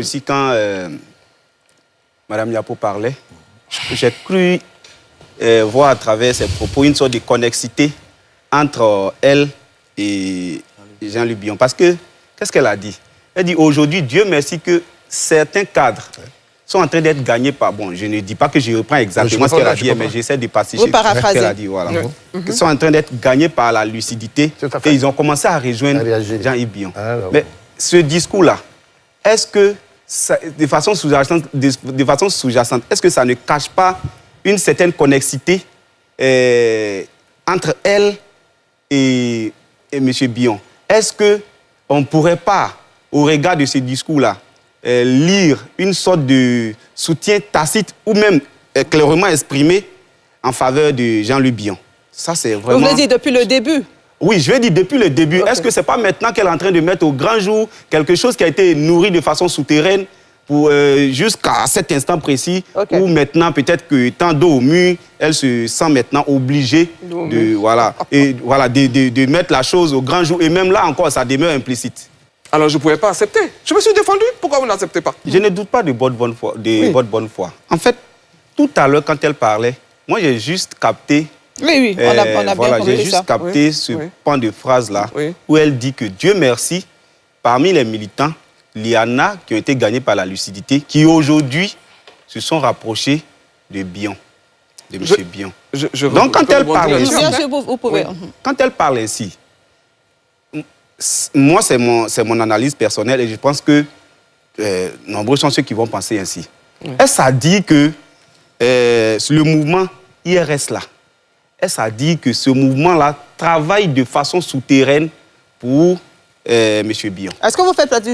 aussi, quand Mme Yapo parlait, j'ai cru voir à travers ses propos une sorte de connexité entre elle et Jean-Luc Billon. Parce que, qu'est-ce qu'elle a dit? Elle dit, aujourd'hui, Dieu merci que certains cadres sont en train d'être gagnés par... Bon, je ne dis pas que je reprends exactement ce qu'elle a dit, mais j'essaie de passer ce qu'elle a dit. Voilà. Ils sont en train d'être gagnés par la lucidité et ils ont commencé à rejoindre Jean-Yves Billon. Mais ce discours-là, est-ce que, de façon sous-jacente, est-ce que ça ne cache pas une certaine connexité entre elle et M. Billon? Est-ce qu'on ne pourrait pas, au regard de ce discours-là, lire une sorte de soutien tacite ou même clairement exprimé en faveur de Jean-Luc Billon? Ça, c'est vraiment... Vous le dites depuis le début? Oui, je vais dire depuis le début. Okay. Est-ce que ce n'est pas maintenant qu'elle est en train de mettre au grand jour quelque chose qui a été nourri de façon souterraine jusqu'à cet instant précis, où maintenant, peut-être que tant d'eau au mur, elle se sent maintenant obligée de mettre la chose au grand jour. Et même là encore, ça demeure implicite. Alors, je ne pouvais pas accepter. Je me suis défendu. Pourquoi vous n'acceptez pas? Je ne doute pas de votre bonne foi. Votre bonne foi. En fait, tout à l'heure, quand elle parlait, moi, j'ai juste capté... Oui, on a bien compris ça. J'ai juste capté ce pan de phrase-là, où elle dit que Dieu merci, parmi les militants, il y en a qui ont été gagnés par la lucidité, qui aujourd'hui se sont rapprochés de Billon, de M. Billon. Donc, quand elle parle ainsi, quand elle parle ainsi, moi, c'est mon analyse personnelle et je pense que nombreux sont ceux qui vont penser ainsi. Est-ce à dire que le mouvement IRS là, est-ce à dire que ce mouvement-là travaille de façon souterraine pour M. Billon? Est-ce que vous faites partie